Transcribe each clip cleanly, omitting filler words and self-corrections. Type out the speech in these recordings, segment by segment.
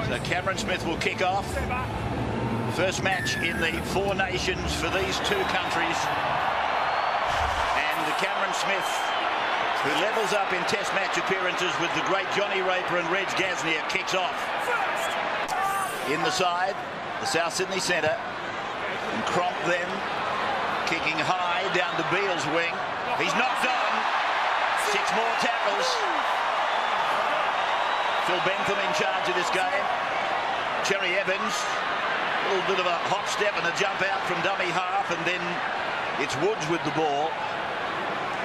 So Cameron Smith will kick off. First match in the Four Nations for these two countries. And Cameron Smith, who levels up in test match appearances with the great Johnny Raper and Reg Gasnier, kicks off. In the side, the South Sydney centre. And Cromp then kicking high down to Beale's wing. He's knocked on. 6 more tackles. Phil Bentham in charge of this game. Cherry Evans, a little bit of a hop step and a jump out from dummy half, and then it's Woods with the ball.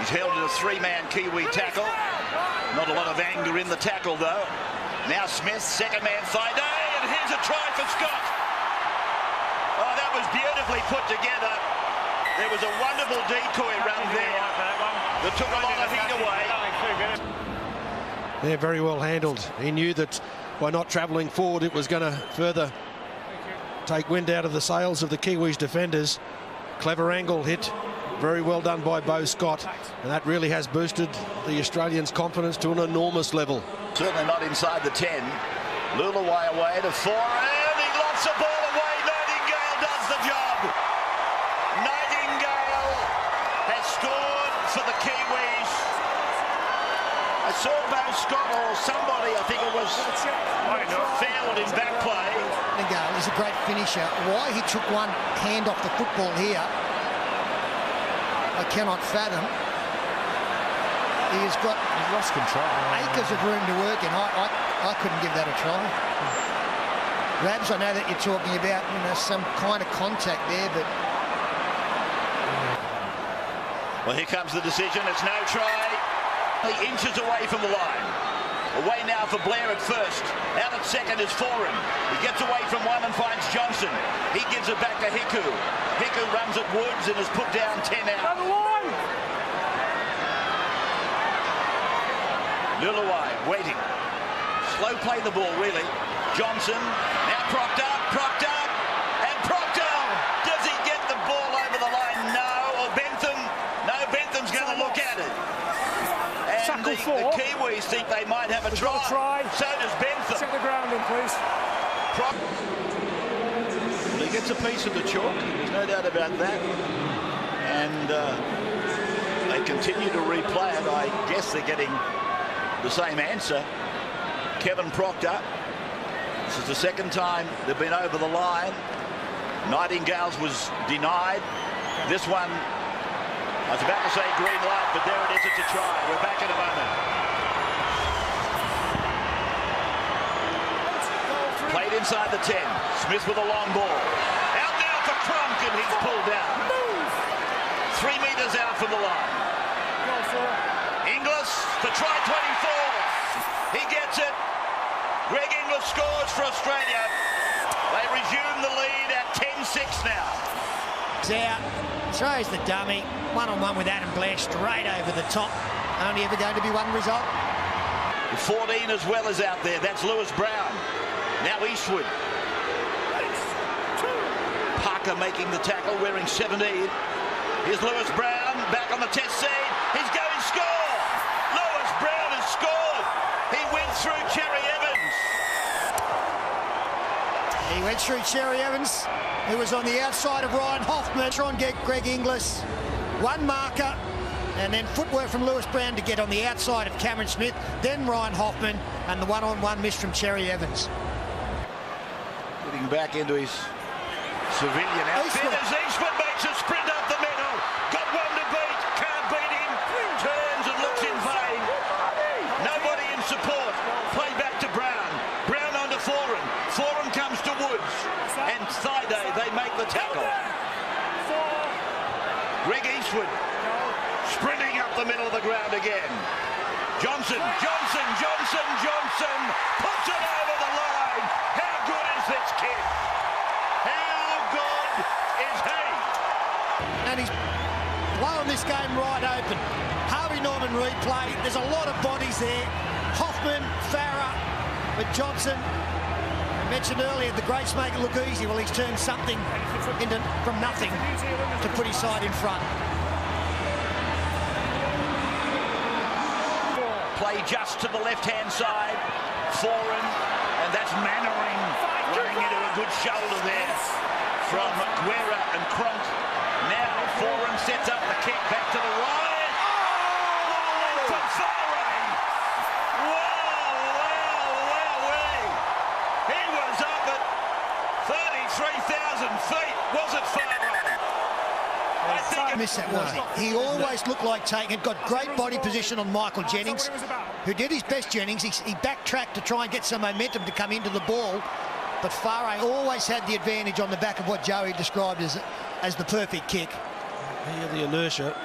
He's held in a 3-man Kiwi tackle. Not a lot of anger in the tackle though. Now Smith, second man thigh day, and here's a try for Scott. Oh, that was beautifully put together. There was a wonderful decoy run there that took a lot of heat away. They're very well handled. He knew that by not travelling forward, it was going to further take wind out of the sails of the Kiwis defenders. Clever angle hit. Very well done by Beau Scott. And that really has boosted the Australians' confidence to an enormous level. Certainly not inside the 10. Lulawai away to 4. And he lofts the ball away. Nightingale does the job. Nightingale has scored for the Kiwis. I saw Beau Scott or somebody, I think it was, fouled in back play. Nightingale is a great finisher. Why he took one hand off the football here, I cannot fathom. He's lost control. Acres of room to work in. I couldn't give that a try. Rabs, I know that you're talking about, you know, some kind of contact there, but... Well, here comes the decision. It's no try. He inches away from the line. Away now for Blair at first. Out at second is Foran. He gets away from one and finds Johnson. He gives it back to Hiku. Hiku runs at Woods and is put down 10 out. Lulawai waiting. Slow play the ball, really. Johnson now propped up, and Proctor. Does he get the ball over the line? No. Or Bentham? No, Bentham's going to look at it. And the Kiwis think they might have a try. So does Bentham. Set the ground in, please. Well, he gets a piece of the chalk. There's no doubt about that. And they continue to replay it. I guess they're getting the same answer. Kevin Proctor. This is the second time they've been over the line. Nightingale's was denied. This one, I was about to say green light, but there it is, it's a try. We're back in a moment. Played inside the 10. Smith with a long ball. Out now for Crump, and he's pulled down. 3 metres out from the line. Inglis for try 24. He gets it. Greg Inglis scores for Australia. They resume the lead at 10-6 now. He's out. Throws the dummy. One-on-one with Adam Blair straight over the top. Only ever going to be one result. 14 as well as out there. That's Lewis Brown. Now Eastwood. Parker making the tackle, wearing 17. Here's Lewis Brown back on the test scene. He's going to score. Lewis Brown has scored. He went through Cherry Evans. He went through Cherry Evans, who was on the outside of Ryan Hoffman. Try and get Greg Inglis. One marker, and then footwork from Lewis Brown to get on the outside of Cameron Smith, then Ryan Hoffman, and the one-on-one miss from Cherry Evans. Getting back into his civilian outfit as Eastwood makes a sprint up the middle. Got one to beat, can't beat him. Turns and looks in vain. Nobody in support. Play back to Brown. Brown onto Foran. Foran comes to Woods. And Thaiday, they make the tackle. Greg Eastwood sprinting up the middle of the ground again. Johnson puts it over the line. How good is this kid? How good is he? And he's blown this game right open. Harvey Norman replay. There's a lot of bodies there. Hoffman, Farah, but Johnson. I mentioned earlier the greats make it look easy. Well, he's turned something from nothing to put his side in front. Play just to the left-hand side. Foran, and Zealand. That's Mannering running into a good shoulder there from Guerra and Cronk. Now Foran sets up the kick back to the right. Oh! From Faray. Wow. He was up at 33,000 feet. Was it Faray? I think Missed that, wasn't he? He always looked like taking it. Got great body position on Michael Jennings, who did his best. Jennings, he backtracked to try and get some momentum to come into the ball, but Faray always had the advantage on the back of what Joey described as the perfect kick. Here the inertia,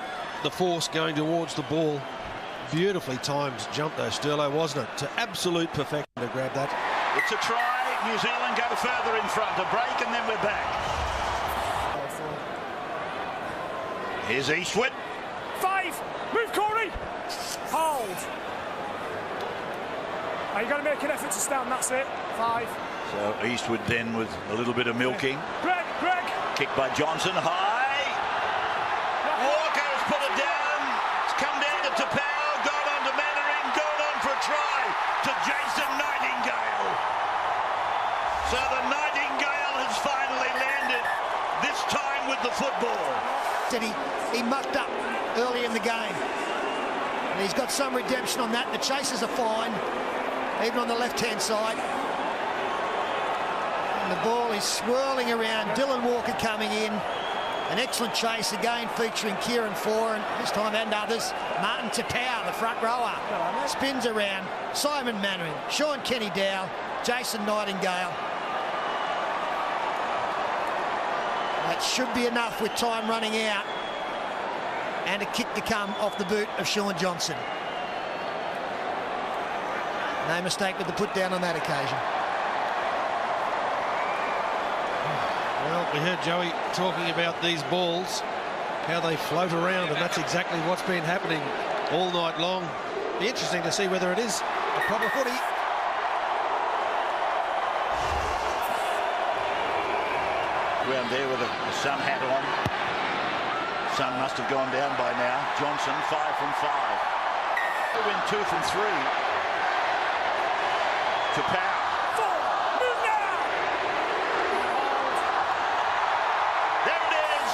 the force going towards the ball. Beautifully timed jump though, Sterlo, wasn't it? To absolute perfection to grab that. It's a try. New Zealand go further in front. A break and then we're back. Here's Eastwood. 5. Move, Corey. Hold. Are you going to make an effort to stand? That's it. 5. So Eastwood then with a little bit of milking. Greg. Kick by Johnson. High. Walker has put it down. It's come down to Tapau. Gone on to Mannering. Gone on for a try to Jason Nightingale. So the Nightingale has finally landed. This time with the football. He mucked up early in the game. And he's got some redemption on that. The chases are fine, even on the left-hand side. And the ball is swirling around. Dylan Walker coming in. An excellent chase again featuring Kieran Foran, this time and others. Martin Tapau, the front rower, spins around. Simon Mannering, Sean Kenny Dow, Jason Nightingale. That should be enough with time running out and a kick to come off the boot of Sean Johnson. No mistake with the put down on that occasion. Well, we heard Joey talking about these balls, how they float around, and that's exactly what's been happening all night long. Be interesting to see whether it is a proper footy. Around there with a sun hat on. Sun must have gone down by now. Johnson 5 from 5. They win 2 from 3. Tapau. 4. Move now. There it is.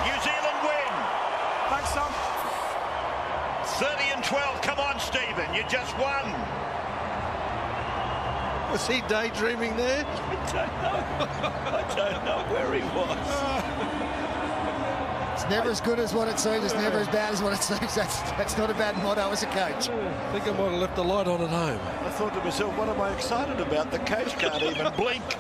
New Zealand win. Thanks, Sam. 30 and 12. Come on, Stephen. You just won. Was he daydreaming there? I don't know where he was. It's never as good as what it seems. It's never as bad as what it seems. That's not a bad motto as a coach. I think I might have left the light on at home. I thought to myself, what am I excited about? The coach can't even blink.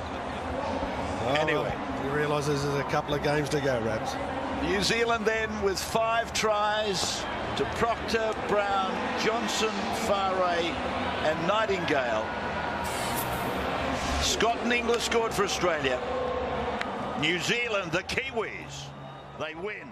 Anyway. You realise there's a couple of games to go, Rabs. New Zealand then with 5 tries to Proctor, Brown, Johnson, Faray and Nightingale. Scott and Inglis scored for Australia. New Zealand, the Kiwis, they win.